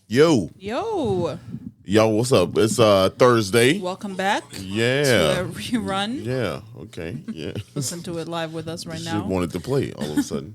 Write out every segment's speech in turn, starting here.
Yo, what's up? It's Thursday. Welcome back. Yeah. To a rerun. Yeah. Okay. Yeah. Listen to it live with us right now. Just wanted to play all of a sudden.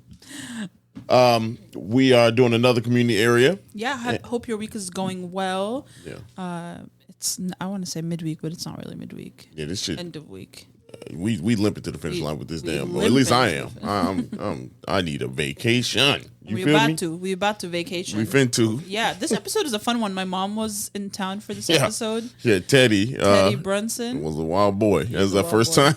We are doing another community area. Yeah. Hope your week is going well. Yeah. I want to say midweek, but it's not really midweek. Yeah. This shit. End of week. We limping to the finish line with this damn. Well, at least I am. I need a vacation. We about to vacation. We finna. Yeah, this episode is a fun one. My mom was in town for this episode. Yeah, Teddy Brunson was a wild boy. That was our first time.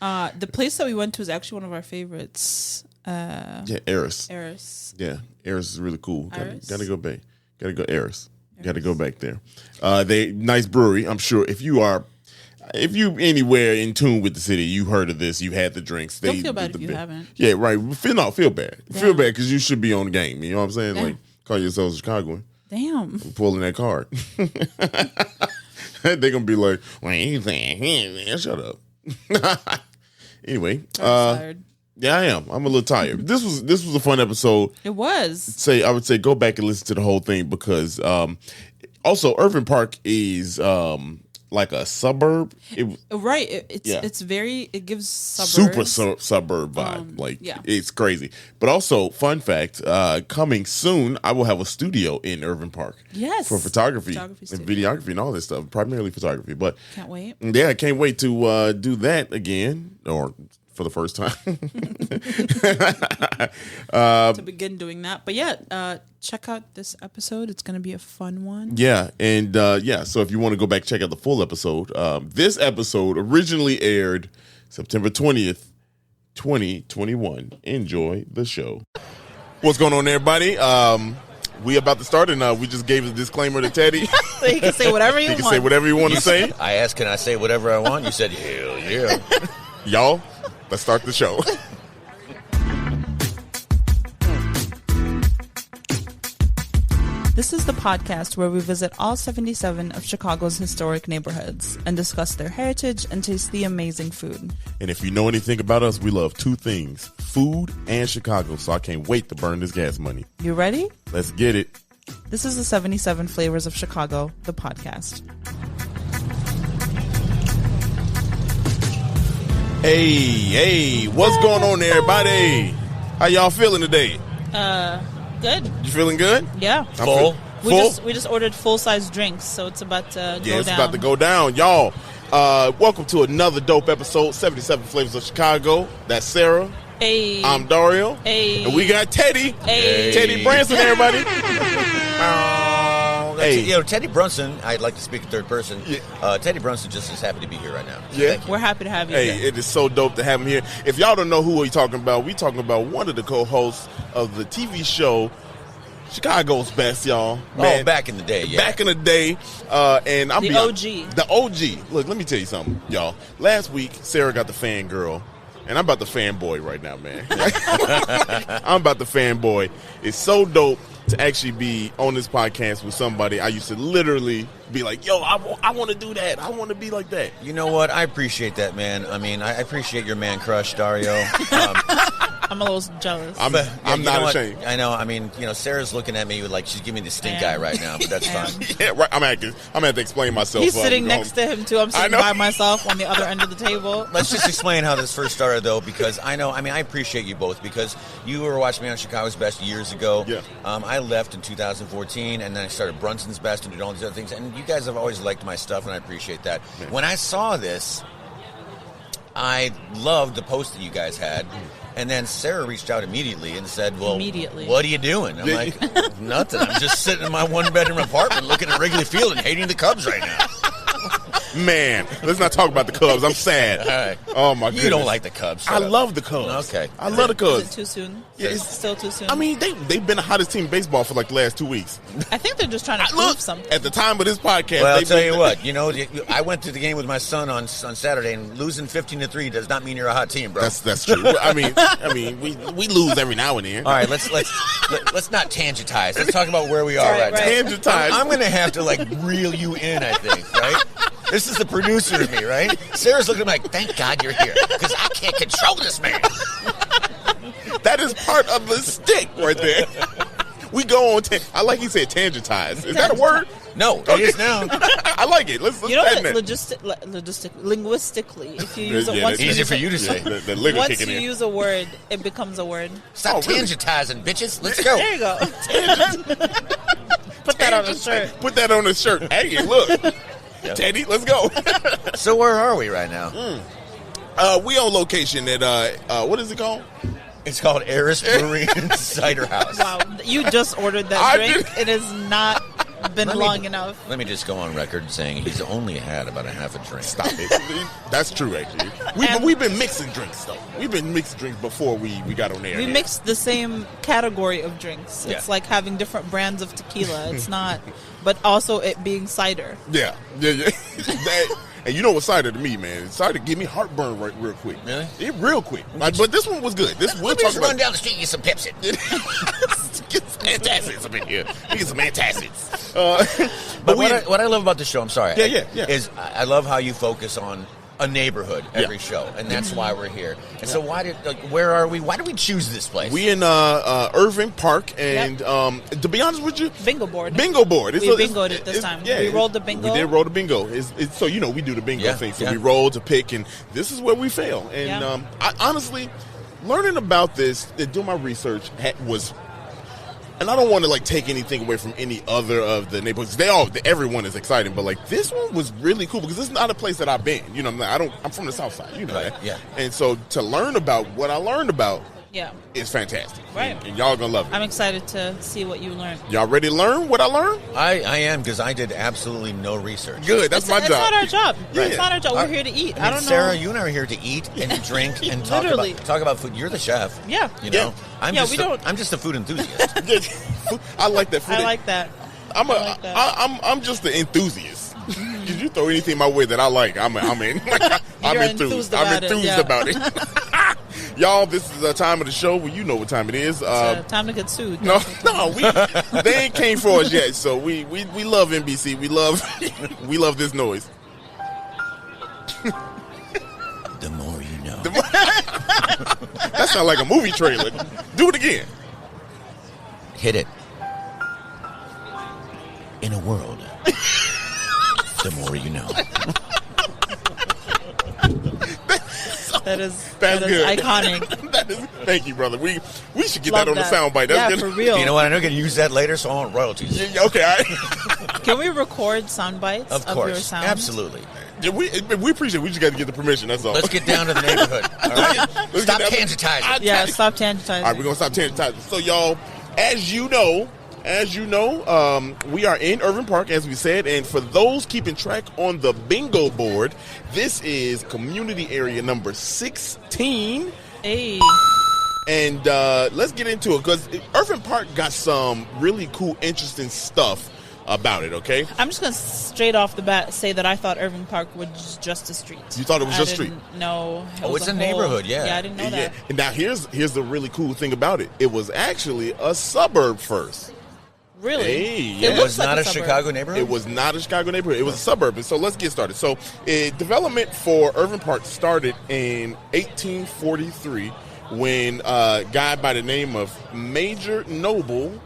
The place that we went to is actually one of our favorites. Eris. Yeah, Eris is really cool. Gotta go back. Gotta go Eris. Gotta go back there. Nice brewery. I'm sure if you anywhere in tune with the city, you heard of this. You had the drinks. Don't feel bad if you haven't. Yeah, right. Feel bad. Damn. Feel bad because you should be on the game. You know what I'm saying? Damn. Like, call yourselves a Chicagoan. Damn. I'm pulling that card. They're gonna be like, "What are you saying? Shut up." Anyway, I'm tired. Yeah, I am. I'm a little tired. This was a fun episode. It was. I would say go back and listen to the whole thing because also Irving Park is like a suburb. It gives suburbs. Super suburb vibe. It's crazy. But also, fun fact, coming soon, I will have a studio in Irving Park. Yes. For photography and videography and all this stuff. Primarily photography. But can't wait. Yeah, I can't wait to do that again or for the first time. To begin doing that. But yeah, check out this episode. It's going to be a fun one. Yeah. And so if you want to go back, check out the full episode. This episode originally aired September 20th, 2021. Enjoy the show. What's going on, everybody? We about to start, and we just gave a disclaimer to Teddy. So he can say whatever you want. He can say whatever you want to say. I asked, can I say whatever I want? You said, hell yeah. Y'all, let's start the show. This is the podcast where we visit all 77 of Chicago's historic neighborhoods and discuss their heritage and taste the amazing food. And if you know anything about us, we love two things, food and Chicago, so I can't wait to burn this gas money. You ready? Let's get it. This is the 77 Flavors of Chicago, the podcast. Hey, what's going on, everybody? How y'all feeling today? Good. You feeling good? Yeah. Full? We just ordered full-size drinks, so it's about to go down. Yeah, it's about to go down. Y'all, welcome to another dope episode, 77 Flavors of Chicago. That's Sarah. Hey. I'm Dario. Hey. And we got Teddy. Hey. Teddy Branson, everybody. Teddy Brunson, I'd like to speak in third person. Yeah. Teddy Brunson just is happy to be here right now. Yeah. We're happy to have you here. Hey, it is so dope to have him here. If y'all don't know who we're talking about one of the co-hosts of the TV show Chicago's Best, y'all. Man, back in the day, yeah. Back in the day. And I'm the OG. The OG. Look, let me tell you something, y'all. Last week, Sarah got the fangirl. And I'm about the fanboy right now, man. I'm about the fanboy. It's so dope to actually be on this podcast with somebody I used to literally be like, yo, I want to do that. I want to be like that. You know what? I appreciate that, man. I mean, I appreciate your man crush, Dario. I'm a little jealous. I'm not ashamed. I know. I mean, Sarah's looking at me like she's giving me the stink eye right now, but that's fine. Yeah, right. I'm gonna have to explain myself. He's sitting next to him, too. I'm sitting by myself on the other end of the table. Let's just explain how this first started, though, because I appreciate you both because you were watching me on Chicago's Best years ago. Yeah. I left in 2014, and then I started Brunson's Best and did all these other things, and you guys have always liked my stuff, and I appreciate that. Man. When I saw this, I loved the post that you guys had. And then Sarah reached out immediately and said, well, what are you doing? I'm like, nothing. I'm just sitting in my one-bedroom apartment looking at Wrigley Field and hating the Cubs right now. Man, let's not talk about the Cubs. I'm sad. All right. Oh, my goodness. You don't like the Cubs. I love the Cubs. Okay. I love the Cubs. Is it too soon? Yeah, it's still too soon. I mean, they've been the hottest team in baseball for like the last 2 weeks. I think they're just trying to prove something. At the time of this podcast, well, I'll tell you what. I went to the game with my son on Saturday, and losing 15-3 does not mean you're a hot team, bro. That's true. I mean, we lose every now and then. All right, let's not tangentize. Let's talk about where we are right now. Tangentize. I'm going to have to reel you in. I think, right? This is the producer of me, right? Sarah's looking at me like, thank God you're here, because I can't control this man. That is part of the stick right there. We go on. I like he said tangentize. Is that a word? No, it is now. I like it. Let's You know patent that that. linguistically, if you use it Yeah, once, that's Easy for you to say. The liquor once kicking you in. use a word, it becomes a word. Stop really? tangentizing, bitches. Let's go. There you go. Put that on a shirt. Put that on a shirt. Hey, look. Teddy, let's go. So where are we right now? We on location at what is it called? It's called Eris Brewery and Cider House. Wow, you just ordered that I drink. did. It has not been long enough. Let me just go on record saying he's only had about a half a drink. Stop it. That's true, actually. We've been mixing drinks, though. We've been mixing drinks before we got on air. We mixed the same category of drinks. It's Yeah. like having different brands of tequila. It's not, but also it being cider. Yeah. And you know what cider to me, man? Cider give me heartburn real quick. Really? Real quick. But this one was good. We'll Let me talk just run about down the street and get some Pepsi. Get some antacids up in here. We get some antacids. But what I love about the show, I'm sorry, Yeah. is I love how you focus on a neighborhood every Yeah. show, and that's why we're here. And so where are we? Why did we choose this place? We in Irving Park, and to be honest with you, Bingo board. Bingo board. We bingoed it this time. We rolled the bingo. We did roll the bingo. It's so we do the bingo Yeah, thing. So yeah. we roll to pick, and this is where we fail. And I honestly, learning about this, doing my research was. And I don't want to take anything away from any other of the neighborhoods. Everyone is exciting, but this one was really cool because this is not a place that I've been. You know, I'm from the South Side. You know Right, that. yeah. And so to learn about what I learned about Yeah. is fantastic. Right. And y'all gonna love it. I'm excited to see what you learned. Y'all ready to learn what I learned? I am, because I did absolutely no research. Good. That's my It's job. not our job. Yeah. It's not our job. We're here to eat. I don't know. Sarah, you and I are here to eat and drink and Literally. talk about food. You're the chef. Yeah. You know, Yeah. I'm just a food enthusiast. I like that food. I like that. I'm like that. I'm just the enthusiast. If you throw anything my way that I like, I'm in. I'm You're enthused. enthused about it, yeah. About it. Y'all, this is the time of the show. Well, you know what time it is. Time to get sued. No, they ain't came for us yet. So we love NBC. We love this noise. The more you know. That sounds like a movie trailer. Do it again. Hit it. In a world, the more you know. That's good. iconic. Thank you, brother. We should get Love that on the that. soundbite. That's Yeah, good. for real. You know what? I know I can use that later, so I want royalties. Yeah, okay, all right. Can we record sound bites Of your course, sound? absolutely. Yeah, we appreciate it. We just got to get the permission. That's all. Let's get down to the neighborhood. All right? Let's Stop get down- tangentizing. Yeah, stop tangentizing. All right, we're gonna stop tangentizing. So, y'all, as you know, we are in Irving Park, as we said, and for those keeping track on the bingo board, this is community area number 16. Hey. And let's get into it because Irving Park got some really cool, interesting stuff about it. Okay, I'm just going to straight off the bat say that I thought Irving Park was just a street. You thought it was just street? No. Oh, it's a neighborhood, yeah. Yeah, I didn't know that. And now here's the really cool thing about it. It was actually a suburb first. Really? Hey, It yeah. It looks was not like a suburb. Chicago neighborhood? It was not a Chicago neighborhood. It was a suburb. And so let's get started. So development for Irving Park started in 1843 when a guy by the name of Major Noble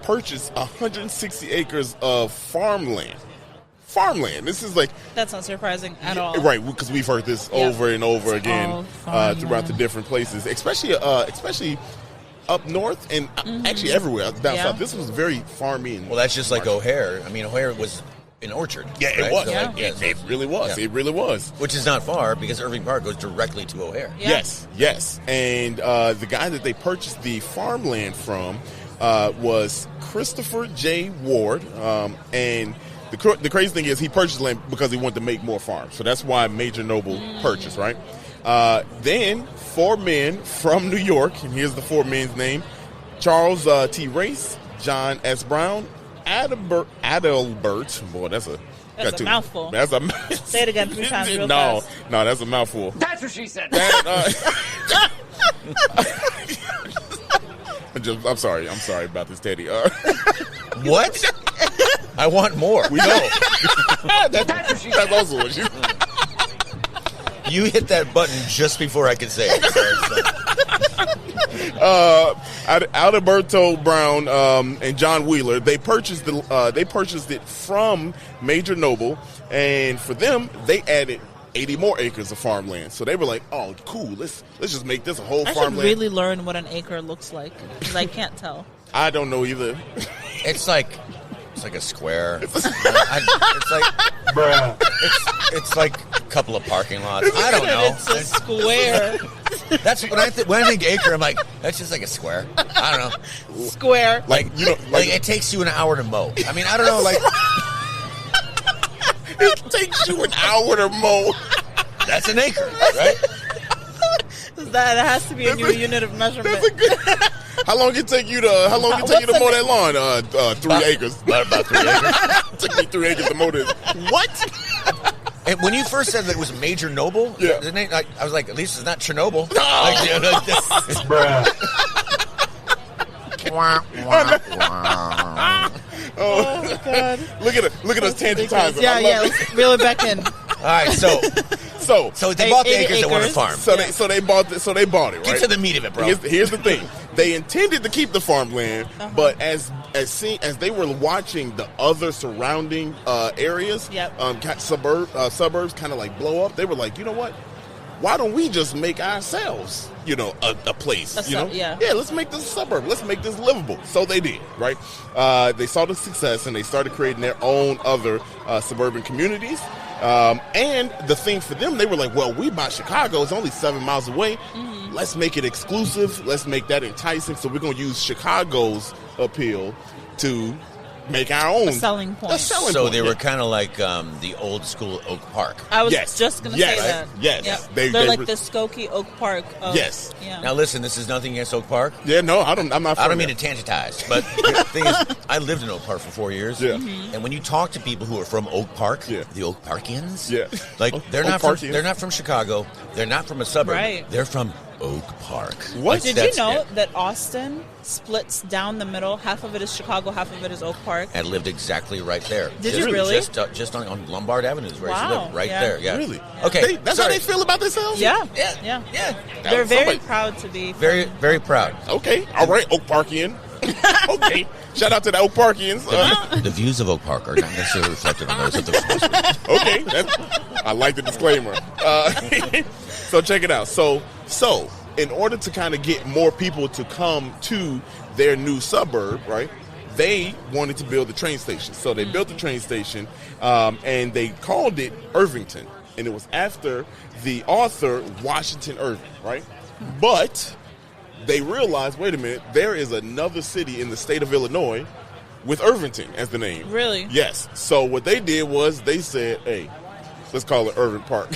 purchased 160 acres of farmland. This is like... That's not surprising at all. Right, because we've heard this Yeah. over and over It's again all farmland. throughout the different places, especially up north and actually everywhere down Yeah. south. This was very farmy. And Well, that's just like O'Hare. I mean, O'Hare was an orchard. Yeah, right? it was. So, Yeah. like, It really was. Yeah. It really was. Which is not far because Irving Park goes directly to O'Hare. Yeah. Yes. And the guy that they purchased the farmland from was Christopher J. Ward. And the crazy thing is he purchased land because he wanted to make more farms. So that's why Major Noble purchased, right? Then 4 men from New York, and here's the 4 men's name: Charles T. Race, John S. Brown, Adelbert. Boy, that's a mouthful. That's a Say it again 3 times real no, fast. no, that's a mouthful. That's what she said. I'm sorry about this, Teddy. What? I want more. We know. That's also what you. You hit that button just before I could say it. Alberto Brown and John Wheeler, they purchased it from Major Noble, and for them, they added 80 more acres of farmland. So they were like, "Oh, cool! Let's just make this a whole farmland." I should really learn what an acre looks like because I can't tell. I don't know either. It's like a square. It's like it's like a couple of parking lots. I don't know. It's a square. That's when I think acre. I'm like, that's just like a square. I don't know. Square. Like it takes you an hour to mow. I mean, I don't know. Like it takes you an hour to mow. That's an acre, right? That has to be a new unit of measurement. That's a good. How long it take you to mow that lawn? 3 acres. About 3 acres. Took me 3 acres to mow this. What? And when you first said that it was Major Noble, yeah. I was like, at least it's not Chernobyl. No. Oh God! Look at us tangentizing. Yeah, let's reel it back in. All right, so they bought the acres they wanted to farm. So they bought it. Right? Get to the meat of it, bro. Here's the thing: they intended to keep the farmland, but as they were watching the other surrounding areas, suburbs kind of like blow up, they were like, you know what? Why don't we just make ourselves, a place? Let's make this a suburb. Let's make this livable. So they did, right? They saw the success and they started creating their own other suburban communities. And the thing for them, they were like, well, we buy Chicago. It's only 7 miles away. Mm-hmm. Let's make it exclusive. Let's make that enticing. So we're going to use Chicago's appeal to make our own selling point. So they were kind of like the old school Oak Park. I was just going to say that. Yes. Yep. They're like the Skokie Oak Park. Yes. Yeah. Now listen, this is nothing against Oak Park. Yeah, no, I'm not. I don't mean to tangentize, but the thing is, I lived in Oak Park for 4 years. Yeah. Mm-hmm. And when you talk to people who are from Oak Park, the Oak Parkians, like they're not from Chicago. They're not from a suburb. Right. They're from Oak Park. What? Did you know that Austin splits down the middle? Half of it is Chicago, half of it is Oak Park. And lived exactly right there. Did you really? Just on Lombard Avenue is where she lived, right Yeah. there. Yeah. Really? Yeah. Okay. That's how they feel about themselves? Yeah. Yeah. They're very proud to be. Very, very proud. Okay. All right, Oak Parkian. Okay. Shout out to the Oak Parkians. The views of Oak Park are not necessarily reflected on those of the sponsors. Okay. I like the disclaimer. So check it out. So in order to kind of get more people to come to their new suburb, right, they wanted to build the train station. So they built the train station, and they called it Irvington. And it was after the author Washington Irving, right? But they realized, wait a minute, there is another city in the state of Illinois with Irvington as the name. Really? Yes. So what they did was they said, hey, let's call it Irving Park.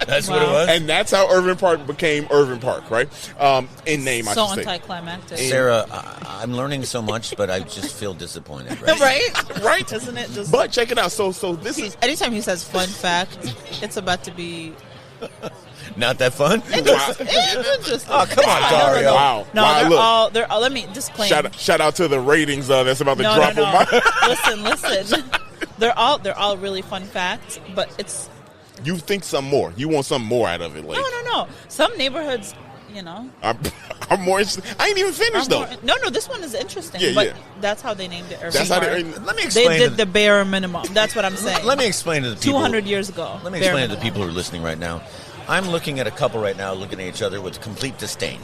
That's what it was? And that's how Irving Park became Irving Park, right? In name, I should say. So anticlimactic. Sarah, I'm learning so much, but I just feel disappointed. Right? Right? Isn't it just... But check it out. So this is... Anytime he says fun fact, it's about to be... Not that fun? Just, oh, come on, Dario. Wow. No, wow, they're all, let me disclaim. Shout out to the ratings that's about to drop on my... Listen. They're all really fun facts, but it's... You think some more. You want some more out of it. Like, No. Some neighborhoods, I'm more interested. I ain't even finished, though. No, this one is interesting. But that's how they named it Irving That's how Park. Let me explain. They did the bare minimum. That's what I'm saying. Let me explain to the people. 200 years ago. Let me explain to the people who are listening right now. I'm looking at a couple right now looking at each other with complete disdain.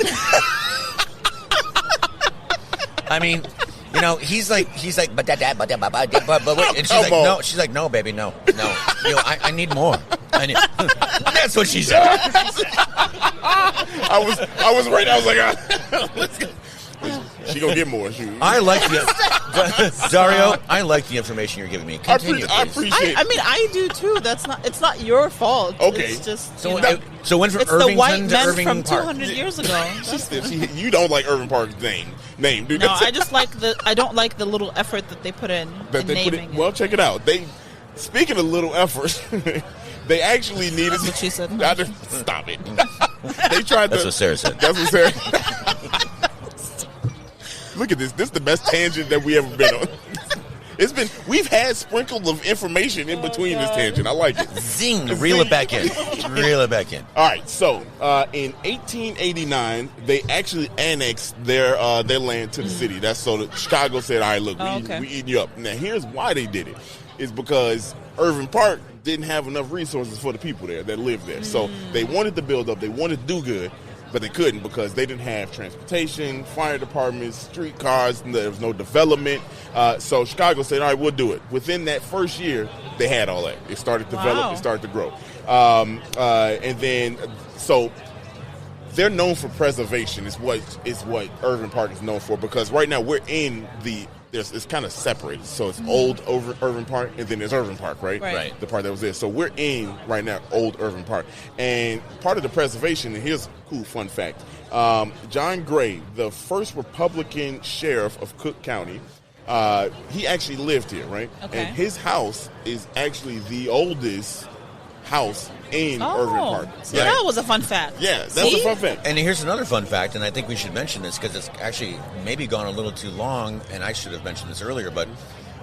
I mean... he's like, but wait, and she's like, no, she's like, no, baby, no. I need more. That's what she said. I was right. I was like, let's go. She gonna get more. I like Dario. I like the information you're giving me. Continue, I appreciate. I do too. It's not your fault. Okay. It's just so went from it's Irvington the white to men Irving from Park. 200 years ago. You don't like Irving Park's name, dude. No, I just like I don't like the little effort that they put in naming it. Well, check it out. Speaking of little effort, they actually needed. That's what she said. Stop it. They tried. That's what Sarah said. That's what Sarah. Look at this. This is the best tangent that we ever been on. We've had sprinkles of information in between this tangent. I like it. Zing, reel it back in. Reel it back in. All right, so in 1889, they actually annexed their land to the city. That's so that Chicago said, all right, look, we eating you up. Now, here's why they did it. Is because Irving Park didn't have enough resources for the people there that lived there. So they wanted to build up, they wanted to do good, but they couldn't because they didn't have transportation, fire departments, streetcars, there was no development. So Chicago said, all right, we'll do it. Within that first year, they had all that. It started to develop, it started to grow. And then, so they're known for preservation is what Irving Park is known for, because right now we're in it's kind of separated. So it's old Irving Park, and then there's Irving Park, right? Right. The part that was there. So we're in, right now, old Irving Park. And part of the preservation, and here's a cool fun fact. John Gray, the first Republican sheriff of Cook County, he actually lived here, right? Okay. And his house is actually the oldest house in Irving Park. So that was a fun fact. Yeah, that's a fun fact. And here's another fun fact, and I think we should mention this because it's actually maybe gone a little too long, and I should have mentioned this earlier, but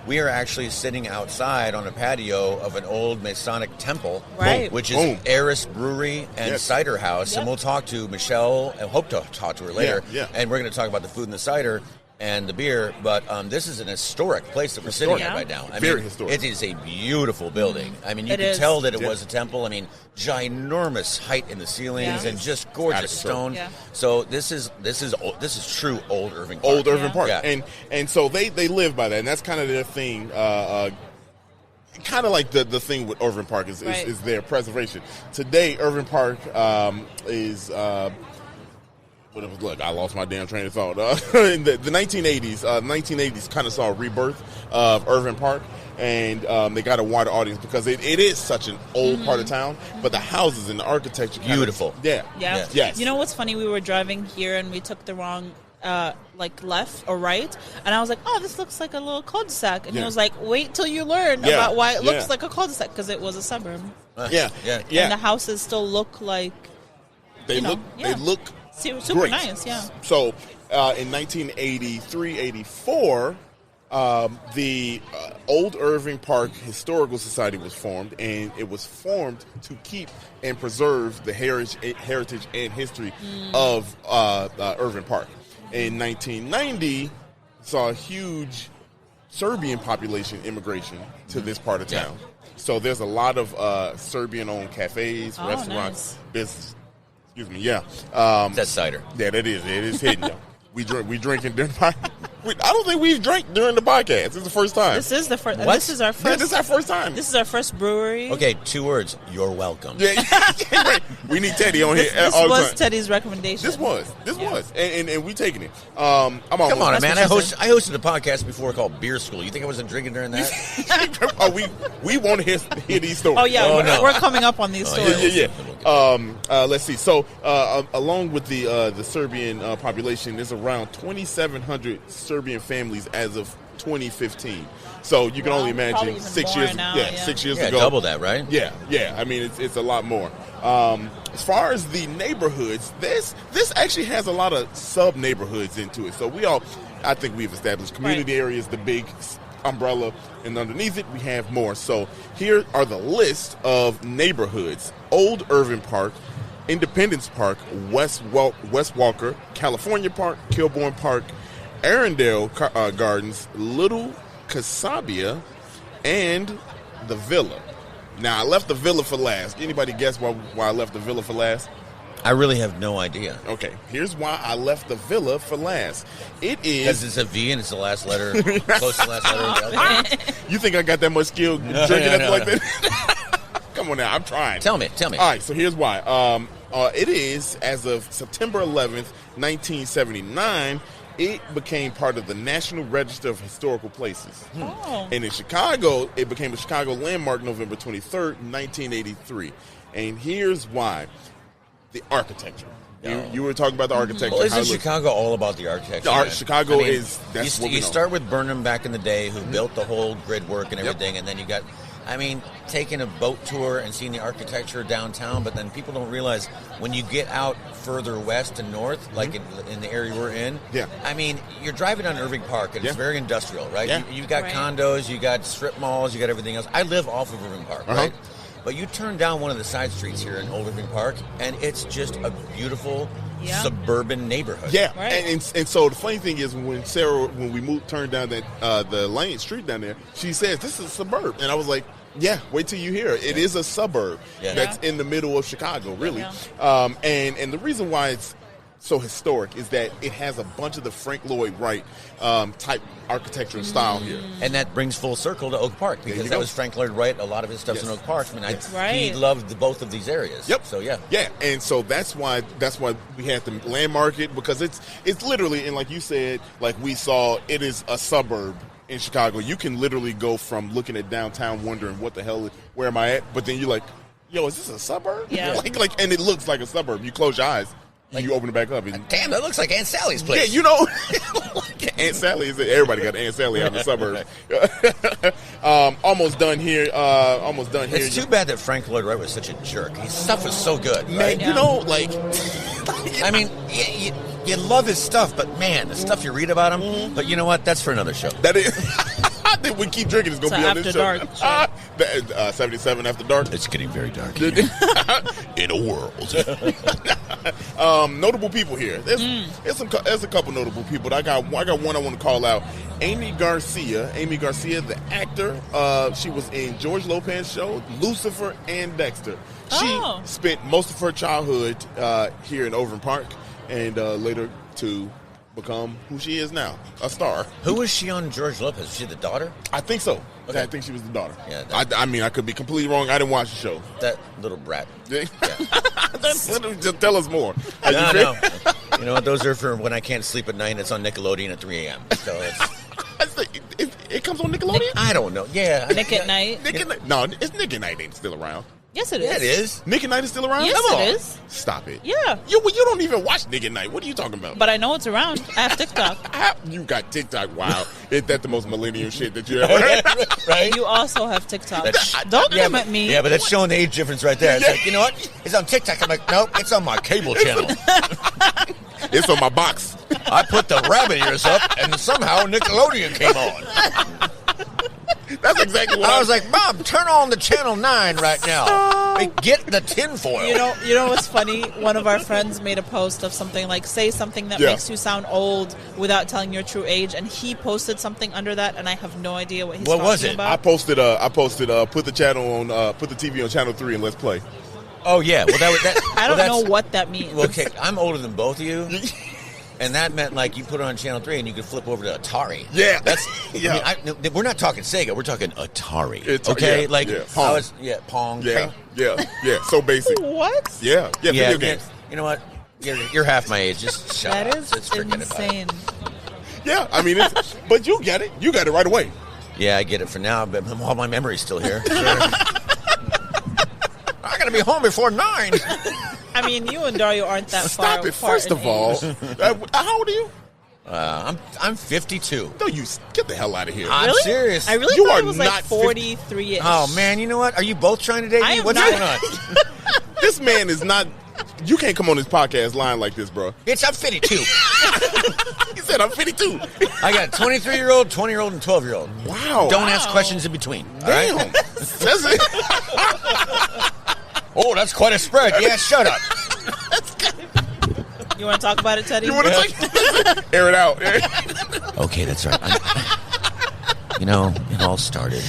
we are actually sitting outside on a patio of an old Masonic temple, right, which is Eris Brewery and Cider House, and we'll talk to Michelle, and hope to talk to her later, and we're going to talk about the food and the cider and the beer, but this is an historic place that we're sitting at right now. Very historic. It is a beautiful building. I mean, you can tell that it was a temple. I mean, ginormous height in the ceilings and just gorgeous stone. Yeah. So this is true old Irving Park. Old Irving Park. Yeah. And so they live by that, and that's kind of their thing. Kind of like the thing with Irving Park is their preservation. Today, Irving Park is. Look, I lost my damn train of thought. In the 1980s kind of saw a rebirth of Irving Park, and they got a wider audience because it is such an old part of town, but the houses and the architecture beautiful. Yes. You know what's funny? We were driving here and we took the wrong left or right, and I was like, oh, this looks like a little cul-de-sac, and he was like, wait till you learn about why it looks like a cul-de-sac, because it was a suburb. And the houses still look like they look super great. Nice, yeah. So in 1983-84, the Old Irving Park Historical Society was formed, and it was formed to keep and preserve the heritage and history of Irving Park. In 1990, saw a huge Serbian population immigration to this part of town. So there's a lot of Serbian-owned cafes, restaurants, business. Excuse me, that's cider. Yeah, that is. It is hidden, though. We drinking during the podcast. I don't think we've drank during the podcast. This is the first time. This is the first. What? This is our first. Yeah, this is our first time. This is our first brewery. Okay, 2 words. You're welcome. Yeah, we need Teddy on here. This was Teddy's recommendation. This was, and we taking it. I'm Come on, man. I hosted a podcast before called Beer School. You think I wasn't drinking during that? we want to hear these stories. Oh yeah, we're coming up on these stories. Yeah. Let's see. So along with the Serbian population, there's around 2,700 Serbian families as of 2015. So you can only imagine 6 years. Now, 6 years ago. Double that, right? Yeah. I mean, it's a lot more. As far as the neighborhoods, this actually has a lot of sub neighborhoods into it. So I think we've established community areas, the big umbrella, and underneath it we have more. So here are the list of neighborhoods: Old Irving Park, Independence Park, West Walker, California Park, Kilbourne Park, Arundel Gardens, Little Casabia, and the Villa. Now, I left the Villa for last. Anybody guess why I left the Villa for last? I really have no idea. Okay, here's why I left the Villa for last. It is... Because it's a V and it's the last letter, close to the last letter of the alphabet. You think I got that much skill drinking up like that? Come on now, I'm trying. Tell me. All right, so here's why. It is, as of September 11th, 1979, it became part of the National Register of Historical Places. Oh. And in Chicago, it became a Chicago landmark November 23rd, 1983. And here's why. The architecture. You were talking about the architecture. Well, isn't Chicago all about the architecture? Chicago is... That's you start with Burnham back in the day, who built the whole grid work and everything, and then you got I mean, taking a boat tour and seeing the architecture downtown, but then people don't realize when you get out further west and north, like in the area we're in, I mean, you're driving on Irving Park, and it's very industrial, right? Yeah. You've got condos, you got strip malls, you got everything else. I live off of Irving Park, right? But you turn down one of the side streets here in Old Irving Park, and it's just a beautiful suburban neighborhood. Yeah, and so the funny thing is when we turned down that the lane street down there, she says this is a suburb, and I was like, yeah, wait till you hear it. It is a suburb that's in the middle of Chicago, really. And the reason why it's so historic is that it has a bunch of the Frank Lloyd Wright type architecture and style here. And that brings full circle to Oak Park, because that was Frank Lloyd Wright. A lot of his stuff's in Oak Park. I mean, he loved both of these areas. Yep. So yeah, and so that's why we had to landmark it, because it's literally, and like you said, like we saw, it is a suburb in Chicago. You can literally go from looking at downtown wondering what the hell, where am I at? But then you're like, yo, is this a suburb? Yeah. Like, and it looks like a suburb. You close your eyes. You open it back up. And, damn, that looks like Aunt Sally's place. Yeah, you know, Aunt Sally everybody got Aunt Sally out in the suburbs. Almost done here. It's too bad that Frank Lloyd Wright was such a jerk. His stuff was so good, right? Man, you know, like, I mean, you love his stuff, but man, the stuff you read about him. But you know what? That's for another show. That is. I think we keep drinking. It's going to be on this show. After Dark. 77 After Dark. It's getting very dark here. In a world. Notable people here. There's a couple notable people. I got one I want to call out. Amy Garcia, the actor. She was in George Lopez's show, Lucifer, and Dexter. She spent most of her childhood here in Overland Park, and later to become who she is now, a star. Who was she on George Lopez? Was she the daughter? I think so. Okay. I think she was the daughter. Yeah, I mean, I could be completely wrong. I didn't watch the show. That little brat. Yeah. Just tell us more. No. You know what? Those are for when I can't sleep at night, and it's on Nickelodeon at 3 a.m. So it comes on Nickelodeon? I don't know. Yeah. Nick at Night. No, it's Nick at Night ain't still around. Yes, it is. Yeah, it is. Nick at Night is still around? Yes, Come on. it is. Stop it. Yeah. You don't even watch Nick at Night. What are you talking about? But I know it's around. I have TikTok. You got TikTok. Wow. Is that the most millennial shit that you ever heard? Right? You also have TikTok. Don't come at me. Yeah, but that's showing the age difference right there. It's like, you know what? It's on TikTok. I'm like, nope, it's on my cable channel. It's on my box. I put the rabbit ears up, and somehow Nickelodeon came on. That's exactly what I was like, Mom, turn on the channel 9 right now. Like, get the tinfoil. You know what's funny? One of our friends made a post of something like, say something that makes you sound old without telling your true age, and he posted something under that, and I have no idea what he's talking was it? about. I posted put the TV on channel 3 and let's play. Oh yeah, well that I don't know what that means. Well, okay, I'm older than both of you. And that meant like you put it on channel 3 and you could flip over to Atari. Yeah, that's. yeah. I mean, we're not talking Sega. We're talking Atari. Okay, Pong. Pong. Yeah. So basic. What? Yeah. Video games. You know what? You're half my age. Just shut up. That is Just forget insane. about it. Yeah, I mean, but you get it. You got it right away. Yeah, I get it for now, but all my memory's still here. I gotta be home before 9. I mean, you and Dario aren't that far Stop it. apart First in of all, age. how old are you? I'm 52. No, you get the hell out of here. I'm Really? serious. I really You thought are it was not like 43-ish. Oh man, you know what? Are you both trying to date I me? am What's not. going on? This man is not. You can't come on this podcast lying like this, bro. I'm 52. He said I'm 52. I got a 23-year-old, 20-year-old, and 12-year-old. Wow. Don't ask questions in between. All Damn. right? That's it. Oh, that's quite a spread. Yeah, shut up. You want to talk about it, Teddy? You want to air it out? Okay, that's right. It all started.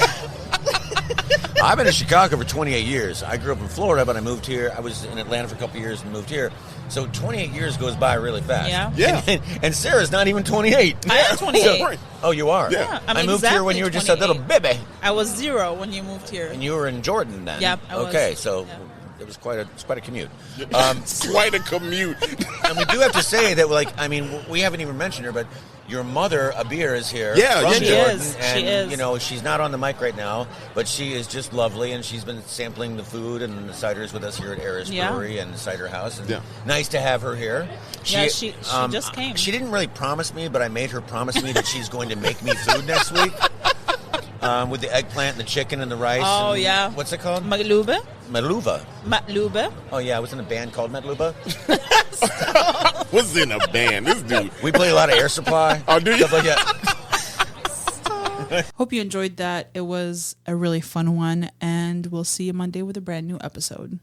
I've been in Chicago for 28 years. I grew up in Florida, but I moved here. I was in Atlanta for a couple of years and moved here. So 28 years goes by really fast. Yeah. And Sarah's not even 28. I am 28. Oh, you are? Yeah. I'm I moved here when you were just a little baby. I was 0 when you moved here. And you were in Jordan then. Yep, I was. Okay, so Yeah. it was quite a commute. Quite a commute. And we do have to say that, we haven't even mentioned her, but your mother, Abir, is here. Yeah, from she Jordan, is. And, She is. she's not on the mic right now, but she is just lovely, and she's been sampling the food and the ciders with us here at Eris Brewery and the Cider House. And nice to have her here. She just came. She didn't really promise me, but I made her promise me that she's going to make me food next week. with the eggplant and the chicken and the rice. Oh, and, yeah. What's it called? Matlube. Matluba. Oh, yeah. I was in a band called Matluba. Was in a band. This dude. We play a lot of Air Supply. Oh, do you? Stuff like that. Hope you enjoyed that. It was a really fun one, and we'll see you Monday with a brand new episode.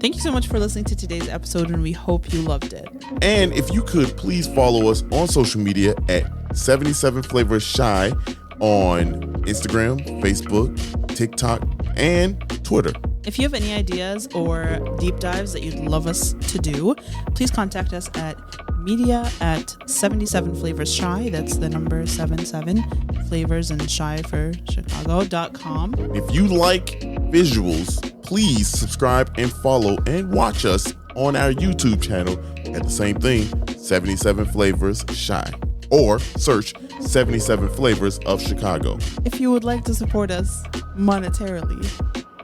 Thank you so much for listening to today's episode, and we hope you loved it. And if you could, please follow us on social media at 77 Flavors Shy on Instagram, Facebook, TikTok, and Twitter. If you have any ideas or deep dives that you'd love us to do, please contact us at media@77flavorsshy. That's the number 77 flavors and shy for Chicago.com. If you like visuals, please subscribe and follow and watch us on our YouTube channel at the same thing, 77 Flavors Shy, or search 77 Flavors of Chicago. If you would like to support us monetarily,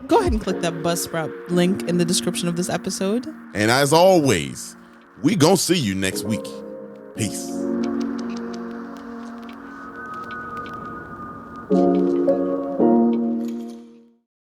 go ahead and click that Buzzsprout link in the description of this episode. And as always, we gonna see you next week. Peace.